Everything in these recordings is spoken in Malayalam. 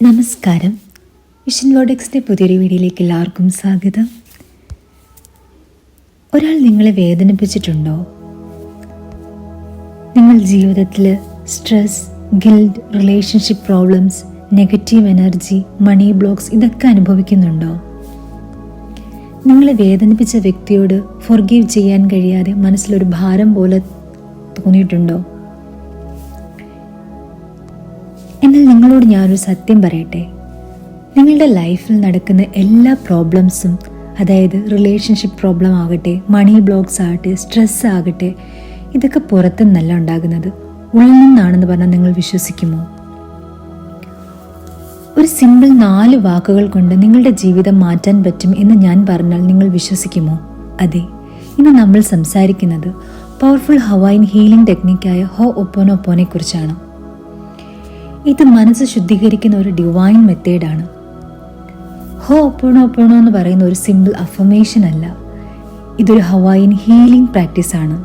നമസ്കാരം. വിഷൻ വേർഡെക്സിൻ്റെ പുതിയൊരു വീഡിയോയിലേക്ക് എല്ലാവർക്കും സ്വാഗതം. ഒരാൾ നിങ്ങളെ വേദനിപ്പിച്ചിട്ടുണ്ടോ? നിങ്ങൾ ജീവിതത്തിൽ stress, guilt, relationship problems, negative energy, money blocks ഇതൊക്കെ അനുഭവിക്കുന്നുണ്ടോ? നിങ്ങളെ വേദനിപ്പിച്ച വ്യക്തിയോട് ഫോർഗീവ് ചെയ്യാൻ കഴിയാതെ മനസ്സിലൊരു ഭാരം പോലെ തോന്നിയിട്ടുണ്ടോ? എന്നാൽ നിങ്ങളോട് ഞാനൊരു സത്യം പറയട്ടെ. നിങ്ങളുടെ ലൈഫിൽ നടക്കുന്ന എല്ലാ പ്രോബ്ലംസും, അതായത് റിലേഷൻഷിപ്പ് പ്രോബ്ലം ആകട്ടെ, മണി ബ്ലോക്സ് ആകട്ടെ, സ്ട്രെസ് ആകട്ടെ, ഇതൊക്കെ പുറത്തു നിന്നല്ല ഉണ്ടാകുന്നത്, ഉള്ളിൽ നിന്നാണെന്ന് പറഞ്ഞാൽ നിങ്ങൾ വിശ്വസിക്കുമോ? ഒരു സിമ്പിൾ 4 വാക്കുകൾ കൊണ്ട് നിങ്ങളുടെ ജീവിതം മാറ്റാൻ പറ്റും എന്ന് ഞാൻ പറഞ്ഞാൽ നിങ്ങൾ വിശ്വസിക്കുമോ? അതെ, ഇന്ന് നമ്മൾ സംസാരിക്കുന്നത് പവർഫുൾ ഹവായിൻ ഹീലിംഗ് ടെക്നിക്കായ ഹോ'ഒപോനോപോനെ കുറിച്ചാണ്. ഇത് മനസ്സ് ശുദ്ധീകരിക്കുന്ന ഒരു ഡിവൈൻ മെത്തേഡാണ്. ഹോ'ഒപോനോപോനോ എന്ന് പറയുന്ന ഒരു സിമ്പിൾ അഫർമേഷൻ അല്ല, ഇതൊരു ഹവായിൻ ഹീലിംഗ് പ്രാക്ടീസാണ്.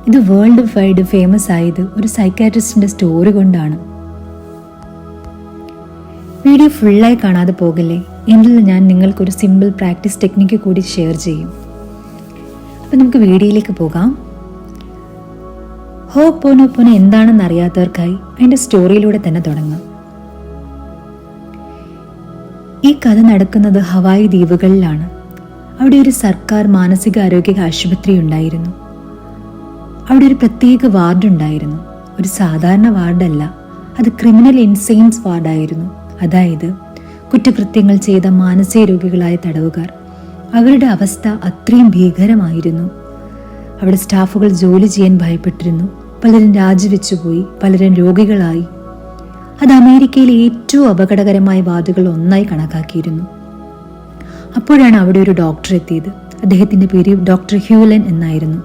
ഇത് വേൾഡ് വൈഡ് ഫേമസ് ആയത് ഒരു സൈക്കാട്രിസ്റ്റിന്റെ സ്റ്റോറി കൊണ്ടാണ്. വീഡിയോ ഫുള്ളായി കാണാതെ പോകല്ലേ, എങ്കിൽ ഞാൻ നിങ്ങൾക്കൊരു സിമ്പിൾ പ്രാക്ടീസ് ടെക്നിക്ക് കൂടി ഷെയർ ചെയ്യും. അപ്പം നമുക്ക് വീഡിയോയിലേക്ക് പോകാം. ഹോ'ഒപോനോപോനോ എന്താണെന്ന് അറിയാത്തവർക്കായി അതിൻ്റെ സ്റ്റോറിയിലൂടെ തന്നെ തുടങ്ങാം. ഈ കഥ നടക്കുന്നത് ഹവായി ദ്വീപുകളിലാണ്. അവിടെ ഒരു സർക്കാർ മാനസികാരോഗ്യ ആശുപത്രി ഉണ്ടായിരുന്നു. അവിടെ ഒരു പ്രത്യേക വാർഡ് ഉണ്ടായിരുന്നു. ഒരു സാധാരണ വാർഡല്ല, അത് ക്രിമിനൽ ഇൻസെയിൻസ് വാർഡായിരുന്നു. അതായത് കുറ്റകൃത്യങ്ങൾ ചെയ്ത മാനസിക രോഗികളായ തടവുകാർ. അവരുടെ അവസ്ഥ അത്രയും ഭീകരമായിരുന്നു. അവിടെ സ്റ്റാഫുകൾ ജോലി ചെയ്യാൻ ഭയപ്പെട്ടിരുന്നു. പലരും രാജിവെച്ചുപോയി, പലരും രോഗികളായി. അത് അമേരിക്കയിലെ ഏറ്റവും അപകടകരമായ വാർഡുകൾ ഒന്നായി കണക്കാക്കിയിരുന്നു. അപ്പോഴാണ് അവിടെ ഒരു ഡോക്ടർ എത്തിയത്. അദ്ദേഹത്തിൻ്റെ പേര് ഡോക്ടർ ഹ്യൂലൻ എന്നായിരുന്നു.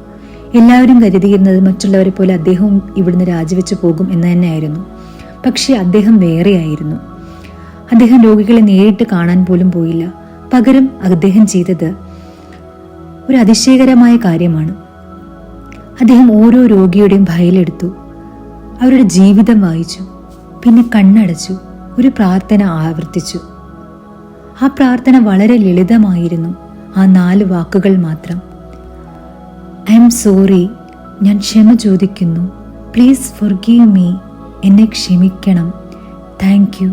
എല്ലാവരും കരുതിയിരുന്നത് മറ്റുള്ളവരെ പോലെ അദ്ദേഹവും ഇവിടുന്ന് രാജിവെച്ചു പോകും എന്ന് തന്നെയായിരുന്നു. പക്ഷേ അദ്ദേഹം വേറെയായിരുന്നു. അദ്ദേഹം രോഗികളെ നേരിട്ട് കാണാൻ പോലും പോയില്ല. പകരം അദ്ദേഹം ചെയ്തത് ഒരു അതിശയകരമായ കാര്യമാണ്. അദ്ദേഹം ഓരോ രോഗിയുടെയും ഫയലെടുത്തു, അവരുടെ ജീവിതം വായിച്ചു, പിന്നെ കണ്ണടച്ചു, ഒരു പ്രാർത്ഥന ആവർത്തിച്ചു. ആ പ്രാർത്ഥന വളരെ ലളിതമായിരുന്നു. ആ 4 വാക്കുകൾ മാത്രം. ഐ എം സോറി, ഞാൻ ക്ഷമ ചോദിക്കുന്നു. പ്ലീസ് ഫോർഗീവ് മീ, എന്നെ ക്ഷമിക്കണം. താങ്ക് യു,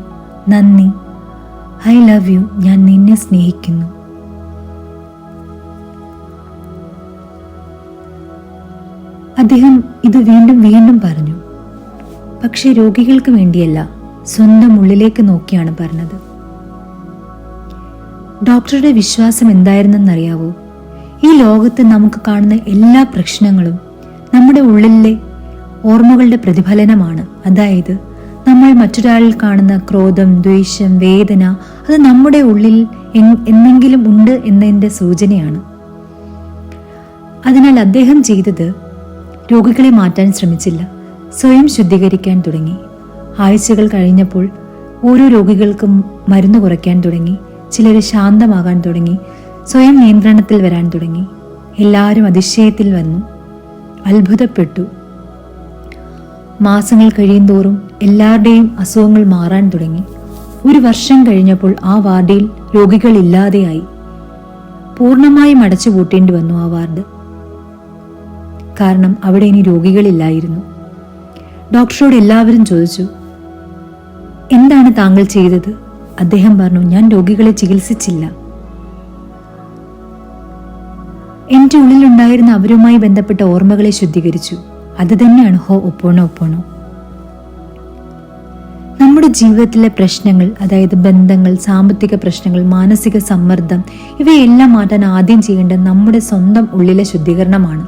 നന്ദി. ഐ ലവ് യു, ഞാൻ നിന്നെ സ്നേഹിക്കുന്നു. അദ്ദേഹം ഇത് വീണ്ടും വീണ്ടും പറഞ്ഞു. പക്ഷെ രോഗികൾക്ക് വേണ്ടിയല്ല, സ്വന്തം ഉള്ളിലേക്ക് നോക്കിയാണ് പറഞ്ഞത്. ഡോക്ടറുടെ വിശ്വാസം എന്തായിരുന്നെന്നറിയാവോ? ഈ ലോകത്ത് നമുക്ക് കാണുന്ന എല്ലാ പ്രശ്നങ്ങളും നമ്മുടെ ഉള്ളിലെ ഓർമ്മകളുടെ പ്രതിഫലനമാണ്. അതായത് നമ്മൾ മറ്റൊരാളിൽ കാണുന്ന ക്രോധം, ദ്വേഷം, വേദന, അത് നമ്മുടെ ഉള്ളിൽ എന്തെങ്കിലും ഉണ്ട് എന്നതിൻ്റെ സൂചനയാണ്. അതിനാൽ അദ്ദേഹം ചെയ്തത് രോഗികളെ മാറ്റാൻ ശ്രമിച്ചില്ല, സ്വയം ശുദ്ധീകരിക്കാൻ തുടങ്ങി. ആഴ്ചകൾ കഴിഞ്ഞപ്പോൾ ഓരോ രോഗികൾക്കും മരുന്ന് കുറയ്ക്കാൻ തുടങ്ങി. ചിലർ ശാന്തമാകാൻ തുടങ്ങി, സ്വയം നിയന്ത്രണത്തിൽ വരാൻ തുടങ്ങി. എല്ലാവരും അതിശയത്തിൽ വന്നു, അത്ഭുതപ്പെട്ടു. മാസങ്ങൾ കഴിയുന്തോറും എല്ലാവരുടെയും അസുഖങ്ങൾ മാറാൻ തുടങ്ങി. 1 വർഷം കഴിഞ്ഞപ്പോൾ ആ വാർഡിൽ രോഗികൾ ഇല്ലാതെയായി. പൂർണ്ണമായും അടച്ചുപൂട്ടേണ്ടി വന്നു ആ വാർഡ്. കാരണം അവിടെ ഇനി രോഗികളില്ലായിരുന്നു. ഡോക്ടറോട് എല്ലാവരും ചോദിച്ചു, എന്താണ് താങ്കൾ ചെയ്തത്? അദ്ദേഹം പറഞ്ഞു, ഞാൻ രോഗികളെ ചികിത്സിച്ചില്ല. എൻ്റെ ഉള്ളിലുണ്ടായിരുന്ന അവരുമായി ബന്ധപ്പെട്ട ഓർമ്മകളെ ശുദ്ധീകരിച്ചു. അത് തന്നെയാണ് ഹോ'ഒപോനോപോനോ. നമ്മുടെ ജീവിതത്തിലെ പ്രശ്നങ്ങൾ, അതായത് ബന്ധങ്ങൾ, സാമ്പത്തിക പ്രശ്നങ്ങൾ, മാനസിക സമ്മർദ്ദം, ഇവയെല്ലാം മാറ്റാൻ ആദ്യം ചെയ്യേണ്ടത് നമ്മുടെ സ്വന്തം ഉള്ളിലെ ശുദ്ധീകരണമാണ്.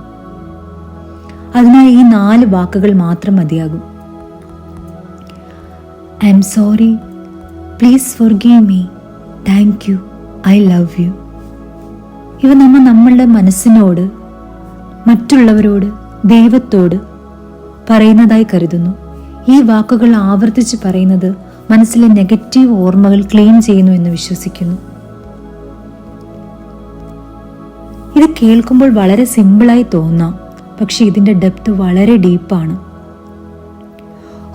അതിനാൽ ഈ 4 വാക്കുകൾ മാത്രം മതിയാകും. I am sorry, please forgive me, thank you, I love U. ഇവ നമ്മളുടെ മനസ്സിനോട്, മറ്റുള്ളവരോട്, ദൈവത്തോട് പറയുന്നതായി കരുതുന്നു. ഈ വാക്കുകൾ ആവർത്തിച്ച് പറയുന്നത് മനസ്സിലെ നെഗറ്റീവ് ഓർമ്മകൾ ക്ലീൻ ചെയ്യുന്നു എന്ന് വിശ്വസിക്കുന്നു. ഇത് കേൾക്കുമ്പോൾ വളരെ സിമ്പിളായി തോന്നാം, പക്ഷെ ഇതിൻ്റെ ഡെപ്ത് വളരെ ഡീപ്പാണ്.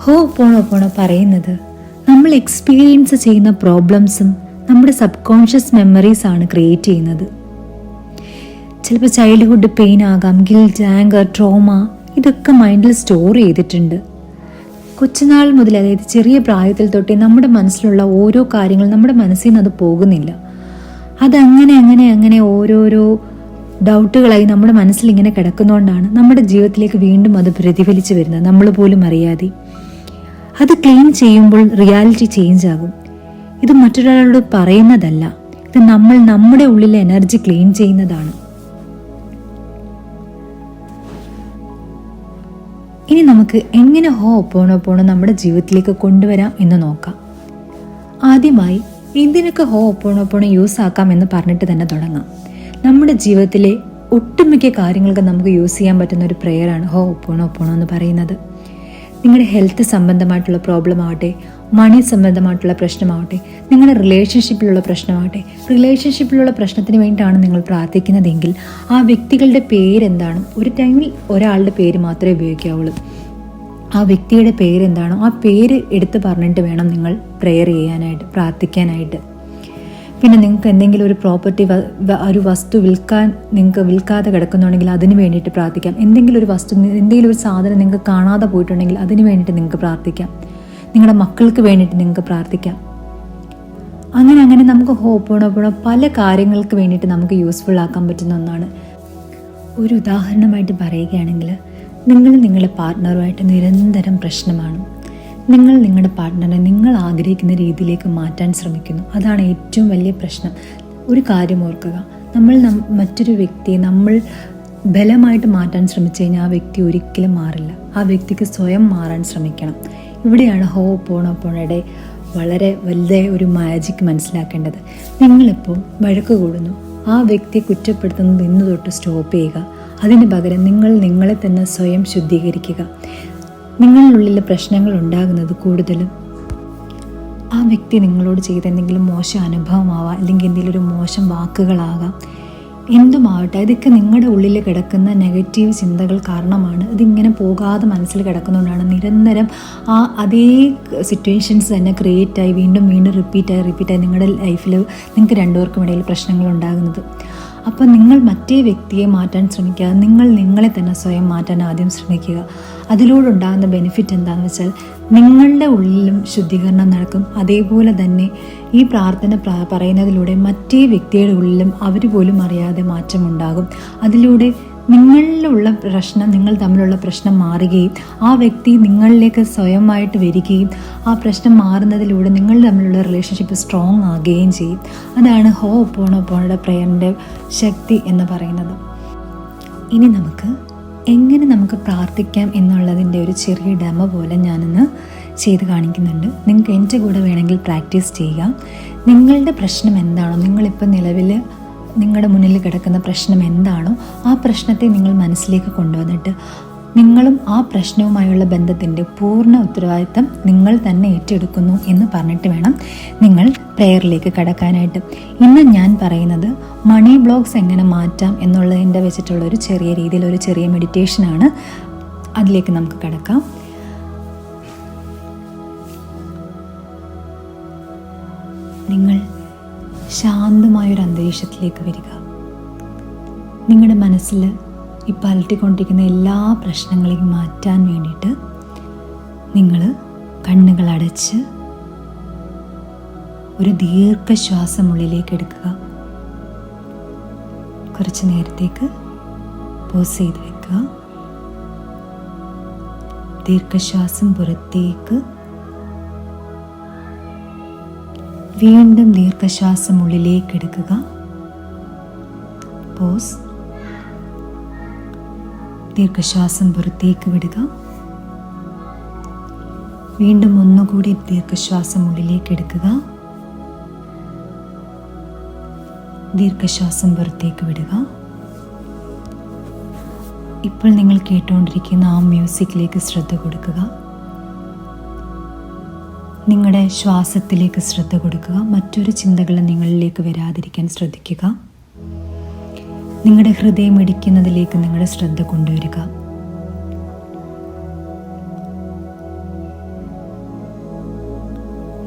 ഹോ'ഒപോനോപോനോ പറയുന്നത് നമ്മൾ എക്സ്പീരിയൻസ് ചെയ്യുന്ന പ്രോബ്ലംസും നമ്മുടെ സബ് കോൺഷ്യസ് മെമ്മറീസ് ആണ് ക്രിയേറ്റ് ചെയ്യുന്നത്. ചിലപ്പോൾ ചൈൽഡ്ഹുഡ് പെയിൻ ആകാം, ഗിൽറ്റ്, ആങ്കർ, ട്രോമ, ഇതൊക്കെ മൈൻഡിൽ സ്റ്റോർ ചെയ്തിട്ടുണ്ട്. കൊച്ചുനാൾ മുതൽ, അതായത് ചെറിയ പ്രായത്തിൽ തൊട്ടേ നമ്മുടെ മനസ്സിലുള്ള ഓരോ കാര്യങ്ങളും നമ്മുടെ മനസ്സിൽ നിന്ന് അത് പോകുന്നില്ല. അതങ്ങനെ അങ്ങനെ അങ്ങനെ ഓരോരോ ഡൗട്ടുകളായി നമ്മുടെ മനസ്സിൽ ഇങ്ങനെ കിടക്കുന്നതുകൊണ്ടാണ് നമ്മുടെ ജീവിതത്തിലേക്ക് വീണ്ടും അത് പ്രതിഫലിച്ച് വരുന്നത്, നമ്മൾ പോലും അറിയാതെ. അത് ക്ലീൻ ചെയ്യുമ്പോൾ റിയാലിറ്റി ചേഞ്ച് ആകും. ഇത് മറ്റൊരാളോട് പറയുന്നതല്ല, ഇത് നമ്മൾ നമ്മുടെ ഉള്ളിലെ എനർജി ക്ലീൻ ചെയ്യുന്നതാണ്. ഇനി നമുക്ക് എങ്ങനെ ഹോപ്പോണോപ്പോണോ നമ്മുടെ ജീവിതത്തിലേക്ക് കൊണ്ടുവരാം എന്ന് നോക്കാം. ആദ്യമായി എന്തിനൊക്കെ ഹോപ്പോണോപ്പോണോ യൂസ് ആക്കാം എന്ന് പറഞ്ഞിട്ട് തന്നെ തുടങ്ങാം. നമ്മുടെ ജീവിതത്തിലെ ഒട്ടുമിക്ക കാര്യങ്ങൾക്ക് നമുക്ക് യൂസ് ചെയ്യാൻ പറ്റുന്ന ഒരു പ്രെയറാണ് ഹോപ്പോണോപ്പോണോ എന്ന് പറയുന്നത്. നിങ്ങളുടെ ഹെൽത്ത് സംബന്ധമായിട്ടുള്ള പ്രോബ്ലം ആവട്ടെ, മണി സംബന്ധമായിട്ടുള്ള പ്രശ്നമാവട്ടെ, നിങ്ങളുടെ റിലേഷൻഷിപ്പിലുള്ള പ്രശ്നമാവട്ടെ, റിലേഷൻഷിപ്പിലുള്ള പ്രശ്നത്തിന് വേണ്ടിയിട്ടാണ് നിങ്ങൾ പ്രാർത്ഥിക്കുന്നതെങ്കിൽ ആ വ്യക്തികളുടെ പേരെന്താണ്, ഒരു ടൈമിൽ ഒരാളുടെ പേര് മാത്രമേ ഉപയോഗിക്കാവുള്ളൂ. ആ വ്യക്തിയുടെ പേരെന്താണോ ആ പേര് എടുത്ത് പറഞ്ഞിട്ട് വേണം നിങ്ങൾ പ്രെയർ ചെയ്യാനായിട്ട്, പ്രാർത്ഥിക്കാനായിട്ട്. പിന്നെ നിങ്ങൾക്ക് എന്തെങ്കിലും ഒരു പ്രോപ്പർട്ടി, ഒരു വസ്തു നിങ്ങൾക്ക് വിൽക്കാതെ കിടക്കുന്നുണ്ടെങ്കിൽ അതിന് വേണ്ടിയിട്ട് പ്രാർത്ഥിക്കാം. എന്തെങ്കിലും ഒരു വസ്തു, എന്തെങ്കിലും ഒരു സാധനം നിങ്ങൾക്ക് കാണാതെ പോയിട്ടുണ്ടെങ്കിൽ അതിന് വേണ്ടിയിട്ട് നിങ്ങൾക്ക് പ്രാർത്ഥിക്കാം. നിങ്ങളുടെ മക്കൾക്ക് വേണ്ടിയിട്ട് നിങ്ങൾക്ക് പ്രാർത്ഥിക്കാം. അങ്ങനെ അങ്ങനെ നമുക്ക് ഹോപ്പോണോപ്പോണോ പല കാര്യങ്ങൾക്ക് വേണ്ടിയിട്ട് നമുക്ക് യൂസ്ഫുൾ ആക്കാൻ പറ്റുന്ന ഒന്നാണ്. ഒരു ഉദാഹരണമായിട്ട് പറയുകയാണെങ്കിൽ, നിങ്ങൾ നിങ്ങളുടെ പാർട്ട്ണറുമായിട്ട് നിരന്തരം പ്രശ്നമാണ്. നിങ്ങൾ നിങ്ങളുടെ പാർട്ട്ണറെ നിങ്ങൾ ആഗ്രഹിക്കുന്ന രീതിയിലേക്ക് മാറ്റാൻ ശ്രമിക്കുന്നു. അതാണ് ഏറ്റവും വലിയ പ്രശ്നം. ഒരു കാര്യം ഓർക്കുക, മറ്റൊരു വ്യക്തിയെ നമ്മൾ ബലമായിട്ട് മാറ്റാൻ ശ്രമിച്ചു കഴിഞ്ഞാൽ ആ വ്യക്തി ഒരിക്കലും മാറില്ല. ആ വ്യക്തിക്ക് സ്വയം മാറാൻ ശ്രമിക്കണം. ഇവിടെയാണ് ഹോപ്പോണോപ്പോണോയുടെ വളരെ വലിയ ഒരു മാജിക് മനസ്സിലാക്കേണ്ടത്. നിങ്ങളിപ്പോൾ വഴക്ക് കൂടുന്നു, ആ വ്യക്തിയെ കുറ്റപ്പെടുത്തുന്നത് ഇന്ന് തൊട്ട് സ്റ്റോപ്പ് ചെയ്യുക. അതിന് പകരം നിങ്ങൾ നിങ്ങളെ തന്നെ സ്വയം ശുദ്ധീകരിക്കുക. നിങ്ങളിലുള്ളിലെ പ്രശ്നങ്ങൾ ഉണ്ടാകുന്നത് കൂടുതലും ആ വ്യക്തി നിങ്ങളോട് ചെയ്ത എന്തെങ്കിലും മോശം അനുഭവമാവാം, അല്ലെങ്കിൽ എന്തെങ്കിലും ഒരു മോശം വാക്കുകളാകാം, എന്തുമാവട്ടെ. ഇതൊക്കെ നിങ്ങളുടെ ഉള്ളിൽ കിടക്കുന്ന നെഗറ്റീവ് ചിന്തകൾ കാരണമാണ്. ഇതിങ്ങനെ പോകാതെ മനസ്സിൽ കിടക്കുന്നതുകൊണ്ടാണ് നിരന്തരം അതേ സിറ്റുവേഷൻസ് തന്നെ ക്രിയേറ്റായി വീണ്ടും വീണ്ടും റിപ്പീറ്റായി നിങ്ങളുടെ ലൈഫിൽ നിങ്ങൾക്ക് രണ്ടുപേർക്കും ഇടയിൽ പ്രശ്നങ്ങൾ ഉണ്ടാകുന്നത്. അപ്പോൾ നിങ്ങൾ മറ്റേ വ്യക്തിയെ മാറ്റാൻ ശ്രമിക്കുക, നിങ്ങൾ നിങ്ങളെ തന്നെ സ്വയം മാറ്റാൻ ആദ്യം ശ്രമിക്കുക. അതിലൂടെ ഉണ്ടാകുന്ന ബെനിഫിറ്റ് എന്താണെന്ന് വെച്ചാൽ നിങ്ങളുടെ ഉള്ളിലും ശുദ്ധീകരണം നടക്കും. അതേപോലെ തന്നെ ഈ പ്രാർത്ഥന പറയുന്നതിലൂടെ മറ്റേ വ്യക്തിയുടെ ഉള്ളിലും അവർ പോലും അറിയാതെ മാറ്റമുണ്ടാകും. അതിലൂടെ നിങ്ങളിലുള്ള പ്രശ്നം, നിങ്ങൾ തമ്മിലുള്ള പ്രശ്നം മാറുകയും ആ വ്യക്തി നിങ്ങളിലേക്ക് സ്വയമായിട്ട് വരികയും ആ പ്രശ്നം മാറുന്നതിലൂടെ നിങ്ങൾ തമ്മിലുള്ള റിലേഷൻഷിപ്പ് സ്ട്രോങ് ആകുകയും ചെയ്യും. അതാണ് ഹോപ്പോണോപ്പോണോയുടെ പ്രേയറിൻ്റെ ശക്തി എന്ന് പറയുന്നത്. ഇനി എങ്ങനെ നമുക്ക് പ്രാർത്ഥിക്കാം എന്നുള്ളതിൻ്റെ ഒരു ചെറിയ ഡെമോ പോലെ ഞാനിന്ന് ചെയ്ത് കാണിക്കുന്നുണ്ട്. നിങ്ങൾക്ക് എൻ്റെ കൂടെ വേണമെങ്കിൽ പ്രാക്ടീസ് ചെയ്യുക. നിങ്ങളുടെ പ്രശ്നം എന്താണോ, നിങ്ങളിപ്പോൾ നിലവിൽ നിങ്ങളുടെ മുന്നിൽ കിടക്കുന്ന പ്രശ്നം എന്താണോ ആ പ്രശ്നത്തെ നിങ്ങൾ മനസ്സിലേക്ക് കൊണ്ടുവന്നിട്ട് നിങ്ങളും ആ പ്രശ്നവുമായുള്ള ബന്ധത്തിൻ്റെ പൂർണ്ണ ഉത്തരവാദിത്തം നിങ്ങൾ തന്നെ ഏറ്റെടുക്കുന്നു എന്ന് പറഞ്ഞിട്ട് വേണം നിങ്ങൾ പ്രെയറിലേക്ക് കടക്കാനായിട്ട്. ഇന്ന് ഞാൻ പറയുന്നത് മണി ബ്ലോക്സ് എങ്ങനെ മാറ്റാം എന്നുള്ളതിൻ്റെ വെച്ചിട്ടുള്ള ഒരു ചെറിയ രീതിയിൽ ഒരു ചെറിയ മെഡിറ്റേഷനാണ്. അതിലേക്ക് നമുക്ക് കടക്കാം. നിങ്ങൾ ശാന്തമായൊരു അന്തരീക്ഷത്തിലേക്ക് വരിക. നിങ്ങളുടെ മനസ്സിൽ ഇപ്പോൾ അലട്ടിക്കൊണ്ടിരിക്കുന്ന എല്ലാ പ്രശ്നങ്ങളെയും മാറ്റാൻ വേണ്ടിയിട്ട് നിങ്ങൾ കണ്ണുകൾ അടച്ച് ഒരു ദീർഘശ്വാസം ഉള്ളിലേക്ക് എടുക്കുക. കുറച്ച് നേരത്തേക്ക് പോസ് ചെയ്ത് വെക്കുക. ദീർഘശ്വാസം പുറത്തേക്ക്, വീണ്ടും ദീർഘശ്വാസം ഉള്ളിലേക്ക് എടുക്കുക. പോസ്. ദീർഘശ്വാസം പുറത്തേക്ക് വിടുക. വീണ്ടും ഒന്നുകൂടി ദീർഘശ്വാസം ഉള്ളിലേക്ക് എടുക്കുക. ദീർഘശ്വാസം പുറത്തേക്ക് വിടുക. ഇപ്പോൾ നിങ്ങൾ കേട്ടുകൊണ്ടിരിക്കുന്ന ആ മ്യൂസിക്കിലേക്ക് ശ്രദ്ധ കൊടുക്കുക. നിങ്ങളുടെ ശ്വാസത്തിലേക്ക് ശ്രദ്ധ കൊടുക്കുക. മറ്റൊരു ചിന്തകളും നിങ്ങളിലേക്ക് വരാതിരിക്കാൻ ശ്രദ്ധിക്കുക. നിങ്ങളുടെ ഹൃദയം ഇടിക്കുന്നതിലേക്ക് നിങ്ങളുടെ ശ്രദ്ധ കൊണ്ടുവരിക.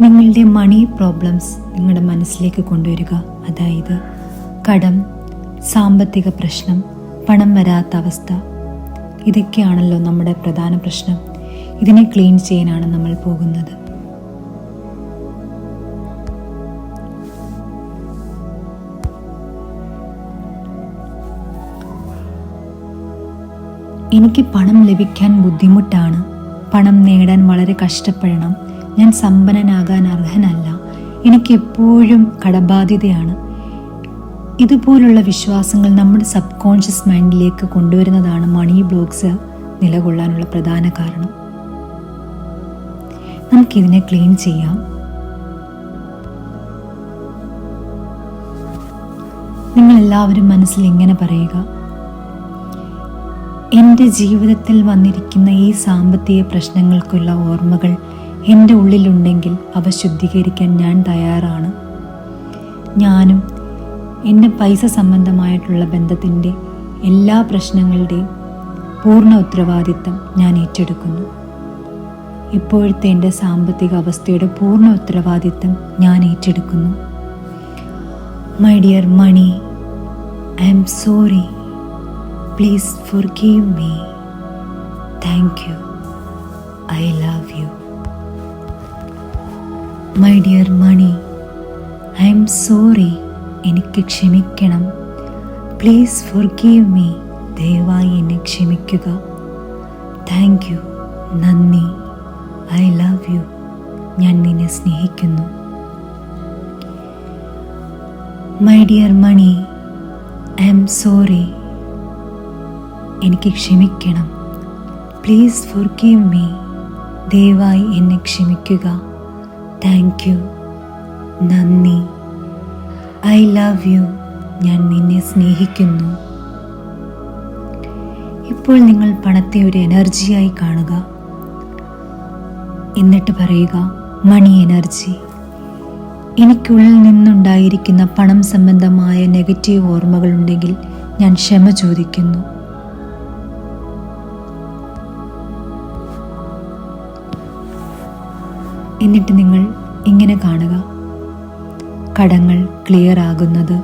നിങ്ങളുടെ മണി പ്രോബ്ലംസ് നിങ്ങളുടെ മനസ്സിലേക്ക് കൊണ്ടുവരിക. അതായത് കടം, സാമ്പത്തിക പ്രശ്നം, പണം വരാത്ത അവസ്ഥ, ഇതൊക്കെയാണല്ലോ നമ്മുടെ പ്രധാന പ്രശ്നം. ഇതിനെ ക്ലീൻ ചെയ്യാനാണ് നമ്മൾ പോകുന്നത്. എനിക്ക് പണം ലഭിക്കാൻ ബുദ്ധിമുട്ടാണ്, പണം നേടാൻ വളരെ കഷ്ടപ്പെടണം, ഞാൻ സമ്പന്നനാകാൻ അർഹനല്ല, എനിക്ക് എപ്പോഴും കടബാധ്യതയാണ്. ഇതുപോലുള്ള വിശ്വാസങ്ങൾ നമ്മുടെ സബ് കോൺഷ്യസ് മൈൻഡിലേക്ക് കൊണ്ടുവരുന്നതാണ് മണി ബ്ലോക്ക്സ് നിലകൊള്ളാനുള്ള പ്രധാന കാരണം. നമുക്കിതിനെ ക്ലീൻ ചെയ്യാം. നിങ്ങളെല്ലാവരും മനസ്സിൽ ഇങ്ങനെ പറയുക: എൻ്റെ ജീവിതത്തിൽ വന്നിരിക്കുന്ന ഈ സാമ്പത്തിക പ്രശ്നങ്ങൾക്കുള്ള ഓർമ്മകൾ എൻ്റെ ഉള്ളിലുണ്ടെങ്കിൽ അവ ശുദ്ധീകരിക്കാൻ ഞാൻ തയ്യാറാണ്. ഞാനും എൻ്റെ പൈസ സംബന്ധമായിട്ടുള്ള ബന്ധത്തിൻ്റെ എല്ലാ പ്രശ്നങ്ങളുടെയും പൂർണ്ണ ഉത്തരവാദിത്തം ഞാൻ ഏറ്റെടുക്കുന്നു. ഇപ്പോഴത്തെ എൻ്റെ സാമ്പത്തിക അവസ്ഥയുടെ പൂർണ്ണ ഉത്തരവാദിത്തം ഞാൻ ഏറ്റെടുക്കുന്നു. My dear Mani, I am sorry. Please forgive me. Thank you. I love you. My dear money, I am sorry. എനിക്ക് ക്ഷമിക്കണം. Please forgive me. ദയവായി എന്നെ ക്ഷമിക്കുക. Thank you. നന്ദി. I love you. ഞാൻ നിന്നെ സ്നേഹിക്കുന്നു. My dear money, I am sorry. എനിക്ക് ക്ഷമിക്കണം. Please forgive me. ദയവായി എന്നെ ക്ഷമിക്കുക. Thank you. നന്ദി. I love you. ഞാൻ നിന്നെ സ്നേഹിക്കുന്നു. ഇപ്പോൾ നിങ്ങൾ പണത്തെ ഒരു എനർജിയായി കാണുക. എന്നിട്ട് പറയുക: മണി എനർജി. എനിക്കുള്ളിൽ നിന്നുണ്ടായിരിക്കുന്ന പണം സംബന്ധമായ നെഗറ്റീവ് ഓർമ്മകളുണ്ടെങ്കിൽ ഞാൻ ക്ഷമ ചോദിക്കുന്നു. എന്നിട്ട് നിങ്ങൾ ഇങ്ങനെ കാണുക: കടങ്ങൾ ക്ലിയർ ആകുന്നത്,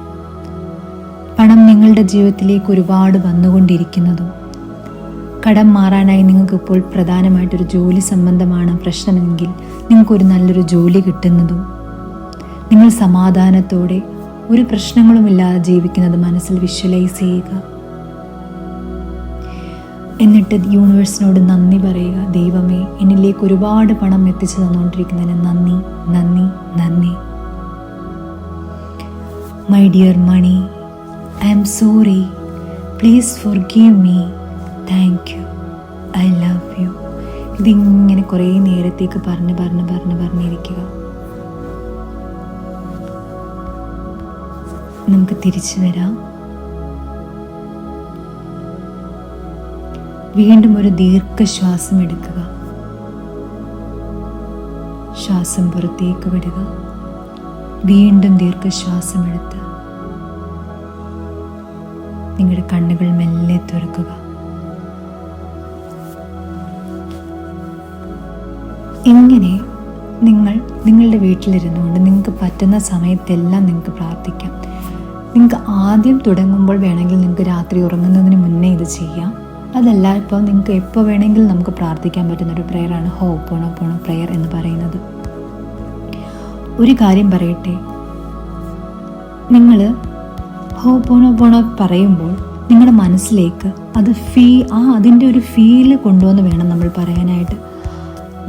പണം നിങ്ങളുടെ ജീവിതത്തിലേക്ക് ഒരുപാട് വന്നുകൊണ്ടിരിക്കുന്നതും, കടം മാറാനായി നിങ്ങൾക്കിപ്പോൾ പ്രധാനമായിട്ടൊരു ജോലി സംബന്ധമാണ് പ്രശ്നമെങ്കിൽ നിങ്ങൾക്കൊരു നല്ലൊരു ജോലി കിട്ടുന്നതും, നിങ്ങൾ സമാധാനത്തോടെ ഒരു പ്രശ്നങ്ങളുമില്ലാതെ ജീവിക്കുന്നത് മനസ്സിൽ വിഷ്വലൈസ് ചെയ്യുക. എന്നിട്ട് യൂണിവേഴ്സിനോട് നന്ദി പറയുക: ദൈവമേ, എന്നിലേക്ക് ഒരുപാട് പണം എത്തിച്ചു തന്നുകൊണ്ടിരിക്കുന്നതിന് നന്ദി, നന്ദി, നന്ദി. My dear Mani, I am sorry. Please forgive me. Thank you. I love you. ഇതിങ്ങനെ കുറേ നേരത്തേക്ക് പറഞ്ഞിരിക്കുക. നമുക്ക് തിരിച്ചു വരാം. വീണ്ടും ഒരു ദീർഘശ്വാസം എടുക്കുക. ശ്വാസം പുറത്തേക്ക് വിടുക. വീണ്ടും ദീർഘശ്വാസം എടുത്ത് നിങ്ങളുടെ കണ്ണുകൾ മെല്ലെ തുറക്കുക. ഇങ്ങനെ നിങ്ങൾ നിങ്ങളുടെ വീട്ടിലിരുന്നുകൊണ്ട് നിങ്ങൾക്ക് പറ്റുന്ന സമയത്തെല്ലാം നിങ്ങൾക്ക് പ്രാർത്ഥിക്കാം. നിങ്ങൾക്ക് ആദ്യം തുടങ്ങുമ്പോൾ വേണമെങ്കിൽ നിങ്ങൾക്ക് രാത്രി ഉറങ്ങുന്നതിന് മുന്നേ ഇത് ചെയ്യാം. അതല്ല, ഇപ്പോൾ നിങ്ങൾക്ക് എപ്പോൾ വേണമെങ്കിലും നമുക്ക് പ്രാർത്ഥിക്കാൻ പറ്റുന്നൊരു പ്രെയറാണ് ഹോപ്പോണോപോണോ പ്രെയർ എന്ന് പറയുന്നത്. ഒരു കാര്യം പറയട്ടെ, നിങ്ങൾ ഹോപ്പോണോപോണോ പറയുമ്പോൾ നിങ്ങളുടെ മനസ്സിലേക്ക് അത് അതിൻ്റെ ഒരു ഫീല് കൊണ്ടുവന്ന് വേണം നമ്മൾ പറയാനായിട്ട്.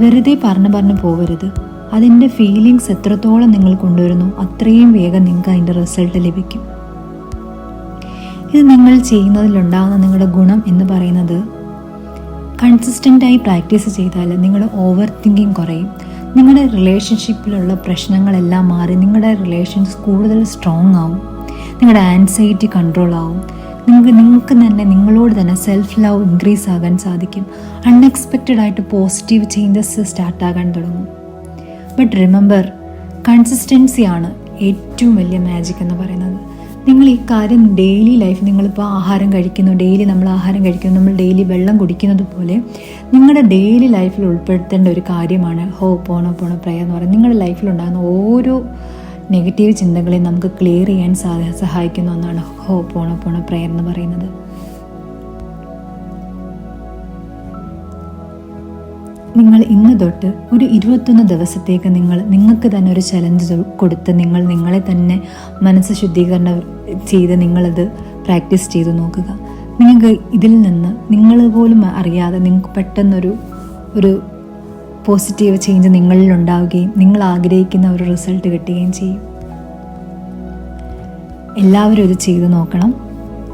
വെറുതെ പറഞ്ഞു പോകരുത്. അതിൻ്റെ ഫീലിങ്സ് എത്രത്തോളം നിങ്ങൾ കൊണ്ടുവരുന്നു അത്രയും വേഗം നിങ്ങൾക്ക് അതിൻ്റെ റിസൾട്ട് ലഭിക്കും. ഇത് നിങ്ങൾ ചെയ്യുന്നതിലുണ്ടാകുന്ന നിങ്ങളുടെ ഗുണം എന്ന് പറയുന്നത്, കൺസിസ്റ്റൻ്റായി പ്രാക്ടീസ് ചെയ്താൽ നിങ്ങളുടെ ഓവർ തിങ്കിങ് കുറയും. നിങ്ങളുടെ റിലേഷൻഷിപ്പിലുള്ള പ്രശ്നങ്ങളെല്ലാം മാറി നിങ്ങളുടെ റിലേഷൻസ് കൂടുതൽ സ്ട്രോങ് ആവും. നിങ്ങളുടെ ആൻസൈറ്റി കൺട്രോൾ ആവും. നിങ്ങൾക്ക് തന്നെ നിങ്ങളോട് തന്നെ സെൽഫ് ലവ് ഇൻക്രീസ് ആകാൻ സാധിക്കും. അൺഎക്സ്പെക്റ്റഡ് ആയിട്ട് പോസിറ്റീവ് ചേഞ്ചസ് സ്റ്റാർട്ടാകാൻ തുടങ്ങും. ബട്ട് റിമെമ്പർ, കൺസിസ്റ്റൻസിയാണ് ഏറ്റവും വലിയ മാജിക് എന്ന് പറയുന്നത്. നിങ്ങൾ ഈ കാര്യം ഡെയിലി ലൈഫ്, നിങ്ങളിപ്പോൾ ആഹാരം കഴിക്കുന്നു, ഡെയിലി നമ്മൾ ആഹാരം കഴിക്കുന്നു, നമ്മൾ ഡെയിലി വെള്ളം കുടിക്കുന്നത് പോലെ നിങ്ങളുടെ ഡെയിലി ലൈഫിൽ ഉൾപ്പെടുത്തേണ്ട ഒരു കാര്യമാണ് ഹോപ്പോണോപോണോ പ്രയർ എന്ന് പറയുന്നത്. നിങ്ങളുടെ ലൈഫിലുണ്ടാകുന്ന ഓരോ നെഗറ്റീവ് ചിന്തകളെയും നമുക്ക് ക്ലിയർ ചെയ്യാൻ സഹായിക്കുന്ന ഒന്നാണ് ഹോപ്പോണോപോണോ പ്രയർ എന്ന് പറയുന്നത്. നിങ്ങൾ ഇന്ന് തൊട്ട് ഒരു 21 ദിവസത്തേക്ക് നിങ്ങൾക്ക് തന്നെ ഒരു ചലഞ്ച് കൊടുത്ത് നിങ്ങളെ തന്നെ മനസ്സ് ശുദ്ധീകരണം ചെയ്ത് നിങ്ങളത് പ്രാക്ടീസ് ചെയ്ത് നോക്കുക. നിങ്ങൾക്ക് ഇതിൽ നിന്ന് നിങ്ങൾ പോലും അറിയാതെ നിങ്ങൾക്ക് പെട്ടെന്നൊരു പോസിറ്റീവ് ചേഞ്ച് നിങ്ങളിൽ ഉണ്ടാവുകയും നിങ്ങൾ ആഗ്രഹിക്കുന്ന ഒരു റിസൾട്ട് കിട്ടുകയും ചെയ്യും. എല്ലാവരും ഇത് ചെയ്ത് നോക്കണം.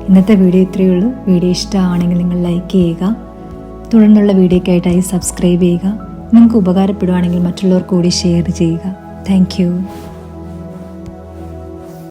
ഇന്നത്തെ വീഡിയോ ഇത്രയേ ഉള്ളൂ. വീഡിയോ ഇഷ്ടമാണെങ്കിൽ നിങ്ങൾ ലൈക്ക് ചെയ്യുക. തുടർന്നുള്ള വീഡിയോയ്ക്കായിട്ടായി സബ്സ്ക്രൈബ് ചെയ്യുക. നിങ്ങൾക്ക് ഉപകാരപ്പെടുവാണെങ്കിൽ മറ്റുള്ളവർക്ക് കൂടി ഷെയർ ചെയ്യുക. Thank you.